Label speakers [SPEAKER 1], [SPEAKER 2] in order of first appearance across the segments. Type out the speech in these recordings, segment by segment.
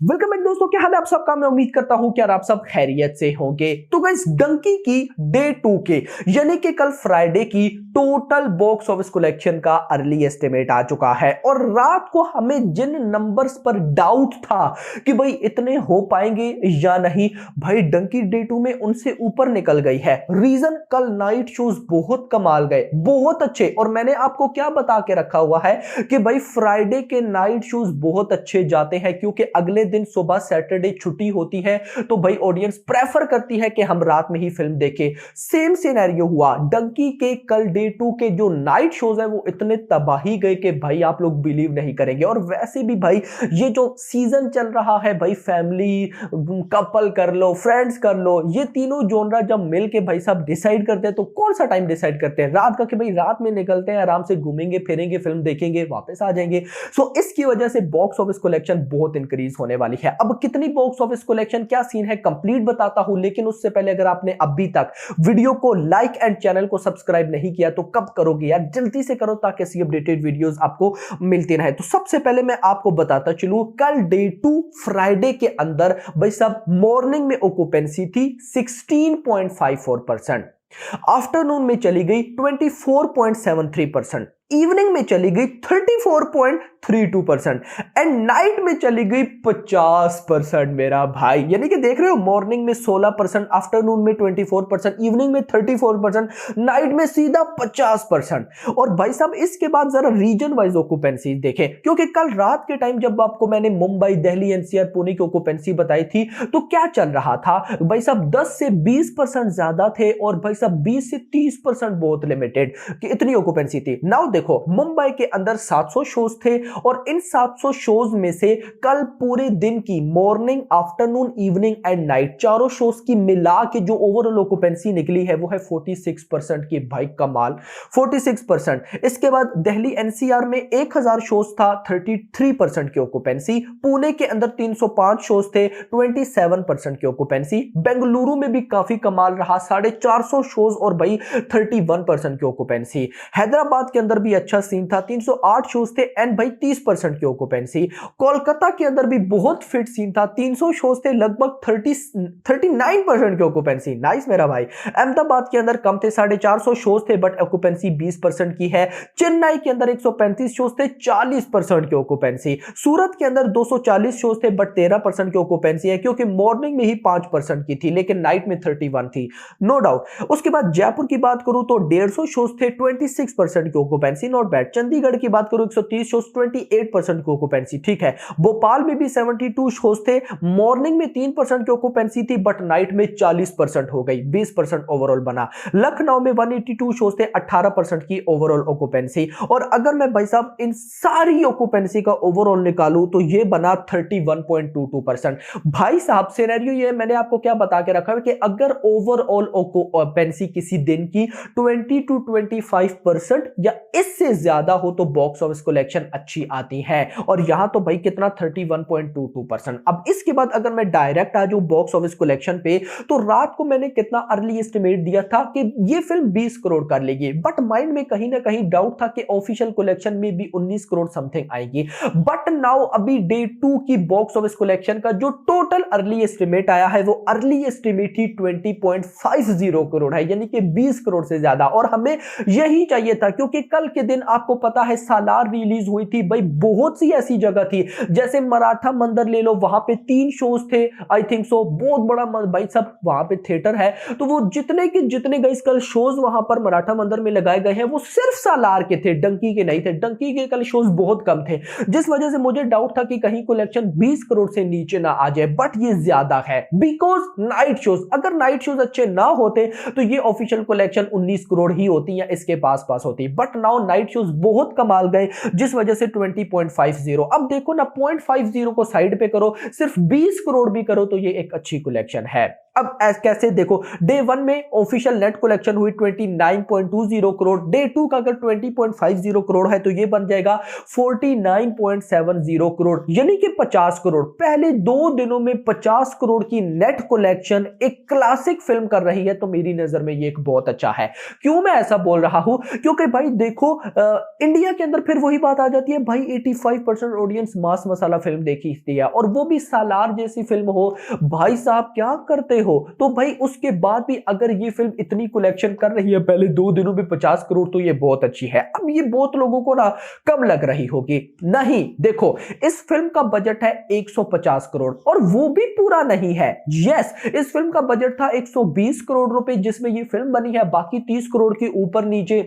[SPEAKER 1] Welcome back दोस्तों, क्या हाल है आप सबका। मैं उम्मीद करता हूं कि आप सब खैरियत से होंगे। तो गाइस, डंकी की डे 2 के यानी कि कल फ्राइडे की टोटल बॉक्स ऑफिस कलेक्शन का अर्ली एस्टिमेट आ चुका है। और रात को हमें जिन नंबर्स पर डाउट था कि भाई इतने हो पाएंगे या नहीं, भाई डंकी डे 2 में उनसे ऊपर निकल गई है। रीजन, कल नाइट शोज बहुत कमाल गए, बहुत अच्छे। और मैंने आपको क्या बता के रखा हुआ है कि भाई फ्राइडे के नाइट शोज बहुत अच्छे जाते हैं, क्योंकि अगले दिन सुबह सैटरडे छुट्टी होती है, तो भाई ऑडियंस प्रेफर करती है कि हम रात में ही फिल्म देखें। सेम सिनेरियो हुआ। डंकी के कल डे 2 के जो नाइट शोज है वो इतने तबाही गए कि भाई आप लोग बिलीव नहीं करेंगे। और वैसे भी भाई ये जो सीजन चल रहा है, भाई फैमिली, कपल कर लो, फ्रेंड्स कर लो, ये तीनों जोनरा जब मिल के भाई साहब डिसाइड करते हैं, तो कौन सा टाइम डिसाइड करते हैं? रात का, कि भाई रात में निकलते हैं, आराम से घूमेंगे फिरेंगे, फिल्म देखेंगे, वापस आ जाएंगे। सो इसकी वजह से बॉक्स ऑफिस कलेक्शन बहुत इंक्रीज होने वाली है। अब कितनी बॉक्स ऑफिस कलेक्शन, क्या सीन है, कंप्लीट बताता हूं। लेकिन उससे पहले अगर आपने अभी तक वीडियो को लाइक एंड चैनल को सब्सक्राइब नहीं किया तो कब करोगे यार, जल्दी से करो ताकि ऐसी अपडेटेड वीडियोस आपको मिलती रहे। तो सबसे पहले मैं आपको बताता चलूं, कल डे 2 फ्राइडे के अंदर भाई साहब मॉर्निंग में ऑक्यूपेंसी थी 16.54%, आफ्टरनून में चली गई 24.73%, इवनिंग में चली गई 34.32% एंड नाइट में चली गई 50%। मेरा भाई, यानी कि देख रहे हो, मॉर्निंग में 16%, आफ्टरनून में 24%, इवनिंग में 34%, नाइट में सीधा 50%। और भाई साहब इसके बाद जरा रीजन वाइज ऑक्यूपेंसी देखें, क्योंकि कल रात के टाइम जब आपको मैंने मुंबई, दिल्ली, एनसीआर, पुणे की ऑक्यूपेंसी बताई थी, तो क्या चल रहा था भाई साहब, 10 से 20% ज्यादा थे, और भाई साहब 20 से 30% बहुत लिमिटेड कि इतनी ऑक्यूपेंसी थी। नाउ देखो, मुंबई के अंदर 700 शोज थे, और इन 700 शोज में से कल पूरे दिन की morning, afternoon, evening and night चारों शोज की मिला के जो ओवरऑल ऑक्यूपेंसी निकली है वो है 46% की। भाई कमाल, 46%। इसके बाद दिल्ली एनसीआर में 1000 शोज था, 33% की ऑक्यूपेंसी। पुणे के अंदर 305 शोज थे, 27% की ऑक्यूपेंसी। बेंगलुरु में भी काफी कमाल रहा, 450 शोज और भाई 31% की ऑक्यूपेंसी। हैदराबाद के अंदर भी अच्छा सीन था, 308 शोज थे एंड भाई 30% की ऑक्यूपेंसी। कोलकाता के अंदर भी बहुत फिट सीन था, 300 शोज थे, लगभग 39% की ऑक्यूपेंसी। नाइस मेरा भाई। अहमदाबाद के अंदर कम थे, 450 शोज थे, बट ऑक्यूपेंसी 20% की है। चेन्नई के अंदर 135 शोज थे, 40% की ऑक्यूपेंसी। सूरत के अंदर 240 शोज थे, बट 13% की ऑक्यूपेंसी है, क्योंकि मॉर्निंग में ही 5% की थी, लेकिन नाइट में 31 थी, नो डाउट। उसके बाद जयपुर की बात करूं तो 150 शोज थे, 26% की ऑक्यूपेंसी, नॉट बैड। चंडीगढ़ की बात करूं 130 शोज, 28% की ऑक्यूपेंसी, ठीक है। भोपाल में भी 72 शोज थे, मॉर्निंग में 3% की ऑक्यूपेंसी थी, बट नाइट में 40% हो गई, 20% ओवरऑल बना। लखनऊ में 182 शोज थे, 18% की ओवरऑल ऑक्यूपेंसी। और अगर मैं भाई साहब इन सारी ऑक्यूपेंसी का ओवरऑल निकालूं तो ये बना 31.22%। भाई साहब सिनेरियो ये मैंने आपको क्या बता के रखा है कि अगर ओवरऑल ऑक्यूपेंसी किसी दिन की 20 to 25% या इससे ज्यादा हो तो बॉक्स ऑफिस कलेक्शन अच्छी आती है। और यहां तो भाई कितना, 31.22%। अब इसके बाद अगर मैं डायरेक्ट आ जाऊं बॉक्स ऑफिस कलेक्शन पे, तो रात को मैंने कितना अर्ली एस्टिमेट दिया था कि ये फिल्म 20 करोड़ कर लेगी, बट माइंड में कहीं ना कहीं डाउट था कि ऑफिशियल कलेक्शन में भी 19 करोड़ समथिंग आएगी। बट नाउ अभी डे 2 की बॉक्स ऑफिस कलेक्शन का जो टोटल अर्ली एस्टिमेट आया है वो अर्ली एस्टिमेट ही 20.50 करोड़ है, यानी कि 20 करोड़ से ज्यादा। और हमें यही चाहिए था, क्योंकि कल के दिन आपको पता है सालार रिलीज हुई थी। भाई बहुत सी ऐसी जगह थी, जैसे मराठा मंदिर ले लो, वहां पे 3 शोज थे, आई थिंक सो, बहुत बड़ा भाई सब वहां पे थिएटर है। तो वो जितने के जितने गए कल शोज वहां पर मराठा मंदिर में लगाए गए हैं वो सिर्फ सालार के थे, डंकी के नहीं थे। डंकी के कल शोज बहुत कम थे, जिस वजह से मुझे डाउट था कि कहीं कलेक्शन 20 करोड़ से नीचे ना आ जाए, बट ये ज्यादा है बिकॉज नाइट शोज। अगर नाइट शोज अच्छे ना होते तो ये ऑफिशियल कलेक्शन 19 करोड़ ही होती या इसके पास होती। बट नाउ नाइट शोज बहुत कमाल गए, जिस वजह से 20.50। अब देखो ना, 0.50 को साइड पे करो, सिर्फ 20 करोड़ भी करो तो ये एक अच्छी कलेक्शन है। अब कैसे देखो, डे 1 में ऑफिशियल नेट कलेक्शन हुई 29.20 करोड़, डे 2 का अगर 20.50 करोड़ है तो ये बन जाएगा 49.70 करोड़, यानी कि 50 करोड़। पहले 2 दिनों में 50 करोड़ की नेट कलेक्शन एक क्लासिक फिल्म कर रही है, तो मेरी नजर में ये एक बहुत अच्छा है। क्यों मैं ऐसा बोल रहा हूं, क्योंकि भाई देखो इंडिया के अंदर फिर वही बात आ जाती है भाई, 85% ऑडियंस मास मसाला फिल्म देखी है, और वो भी सालार जैसी फिल्म हो, भाई साहब क्या करते हो। तो भाई उसके बाद भी अगर ये फिल्म इतनी कलेक्शन कर रही है पहले 2 दिनों में 50 करोड़, तो ये बहुत अच्छी है। अब ये बहुत लोगों को ना कम लग रही होगी, नहीं देखो इस फिल्म का बजट है 150 करोड़, और वो भी पूरा नहीं है। यस, इस फिल्म का बजट था 120 करोड़ रुपए जिसमें ये फिल्म बनी है, बाकी 30 करोड़ के ऊपर नीचे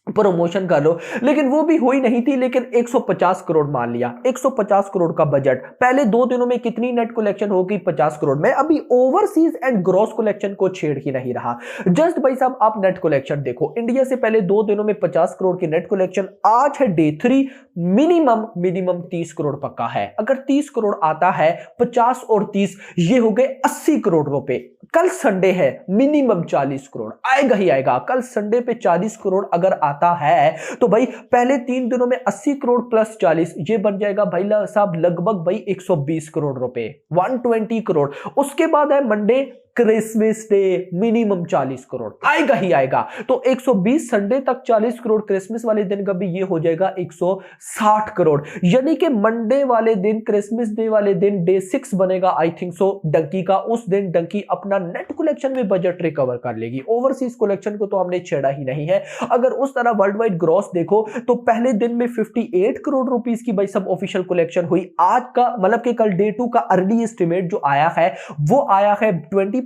[SPEAKER 1] प्रमोशन कर लो, लेकिन वो भी हुई नहीं थी। लेकिन 150 करोड़ मान लिया, 150 करोड़ का बजट, पहले 2 दिनों में कितनी नेट कलेक्शन होगी, 50 करोड़। में अभी ओवरसीज एंड ग्रॉस कलेक्शन को छेड़ ही नहीं रहा, जस्ट भाई साहब आप नेट कलेक्शन देखो। इंडिया से पहले 2 दिनों में 50 करोड़ की नेट कलेक्शन, आज है डे 3, मिनिमम 30 करोड़ पक्का है। अगर 30 करोड़ आता है, 50 और 30 ये हो गए 80 करोड़ रुपए। कल संडे है, मिनिमम 40 करोड़ आएगा ही आएगा। कल संडे पे 40 करोड़ अगर आता है तो भाई पहले 3 दिनों में 80 करोड़ प्लस 40, ये बन जाएगा भाई साहब लगभग भाई 120 करोड़ रुपए, 120 करोड़। उसके बाद है Monday Christmas day, minimum 40 crore आएगा ही आएगा। तो 120 संडे तक 40 करोड़, क्रिसमस वाले दिन का भी ये हो जाएगा 160 करोड़, यानी कि मंडे वाले दिन, क्रिसमस डे वाले दिन डे 6 बनेगा आई थिंक सो डंकी का। उस दिन डंकी अपना नेट कलेक्शन में बजट रिकवर कर लेगी, ओवरसीज कलेक्शन को तो हमने छेड़ा ही नहीं है। अगर उस तरह वर्ल्ड वाइड ग्रॉस देखो तो पहले दिन में 58 करोड़ रुपीस की भाई सब ऑफिशियल कलेक्शन हुई। आज का मतलब कि कल डे 2 का अर्ली एस्टिमेट जो आया है वो आया है 20.50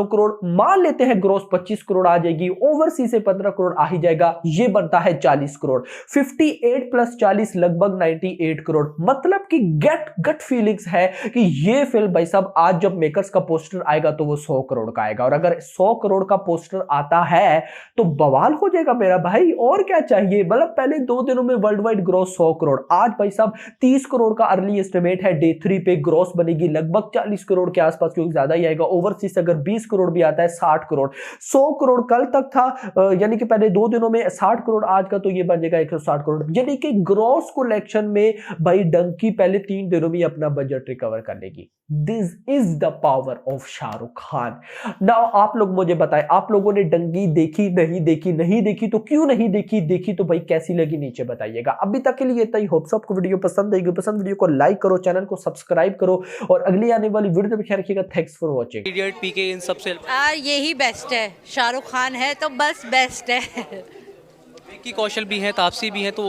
[SPEAKER 1] करोड़। मान लेते हैं ग्रॉस 25 करोड़ आ जाएगी, ओवरसीज से 15 करोड़ आ ही जाएगा, ये बनता है 40 करोड़। 58 प्लस 40 लगभग 98 करोड़। मतलब कि गट फीलिंग्स है कि ये फिल्म भाई साहब आज जब मेकर्स का पोस्टर आएगा तो वो 100 करोड़ का आएगा, और अगर 100 करोड़ का पोस्टर आता है तो बवाल हो जाएगा मेरा भाई। और क्या चाहिए, मतलब पहले 2 दिनों में वर्ल्ड वाइड ग्रॉस 100 करोड़, आज भाई साहब 30 करोड़ का अर्ली एस्टिमेट है। डे 3 पे ग्रॉस बनेगी लगभग 40 करोड़ के आसपास, क्योंकि ज्यादा ही आएगा। ओवरसीज अगर 20 करोड़ भी आता है 60 करोड़। 100 करोड़ कल तक था, यानी कि पहले 2 दिनों में 60 करोड़ आज का, तो ये बन जाएगा 160 करोड़। यानी कि ग्रॉस कलेक्शन में भाई डंकी पहले 3 दिनों में अपना बजट रिकवर कर लेगी। This is the power of Shahrukh Khan. Now आप लोग मुझे बताएं, आप लोगों ने डंकी देखी नहीं देखी? नहीं देखी तो क्यों नहीं देखी? देखी तो भाई कैसी लगी नीचे बताइएगा। अभी तक के लिए इतना ही। होप आपको वीडियो पसंद आएगी, पसंद वीडियो को लाइक करो, चैनल को सब्सक्राइब करो, और अगली आने वाली वीडियो में ख्याल रखिएगा। Thanks for watching.
[SPEAKER 2] इडियट, पीके, इन सबसे
[SPEAKER 3] यही बेस्ट है। शाहरुख खान है तो बस बेस्ट है।
[SPEAKER 2] विक्की कौशल भी हैं, तापसी भी हैं, तो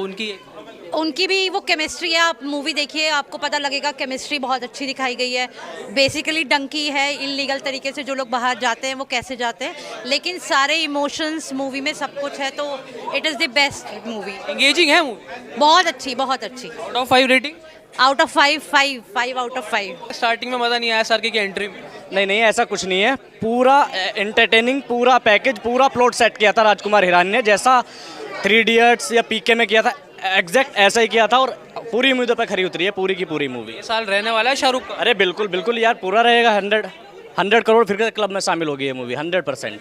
[SPEAKER 3] उनकी भी वो केमिस्ट्री है। आप मूवी देखिए, आपको पता लगेगा केमिस्ट्री बहुत अच्छी दिखाई गई है। बेसिकली डंकी है, इलीगल तरीके से जो लोग बाहर जाते हैं वो कैसे जाते हैं, लेकिन सारे इमोशंस मूवी में सब कुछ है, तो it is the best movie.
[SPEAKER 2] Engaging है मूवी,
[SPEAKER 3] बहुत अच्छी, बहुत अच्छी।
[SPEAKER 2] Out of 5 rating?
[SPEAKER 3] Out of 5 out of 5।
[SPEAKER 2] Starting में मज़ा नहीं आया सर की एंट्री में?
[SPEAKER 4] नहीं, ऐसा कुछ नहीं है। पूरा एंटरटेनिंग, पूरा पैकेज, पूरा प्लॉट सेट किया था राजकुमार हिरानी ने, जैसा 3 इडियट्स या पीके में किया था, एग्जैक्ट ऐसा ही किया था, और पूरी उम्मीदों पे खरी उतरी है पूरी की पूरी मूवी।
[SPEAKER 2] ये साल रहने वाला है शाहरुख का?
[SPEAKER 4] अरे बिल्कुल यार, पूरा रहेगा। 100 करोड़ फिर क्लब में शामिल होगी ये मूवी, 100%।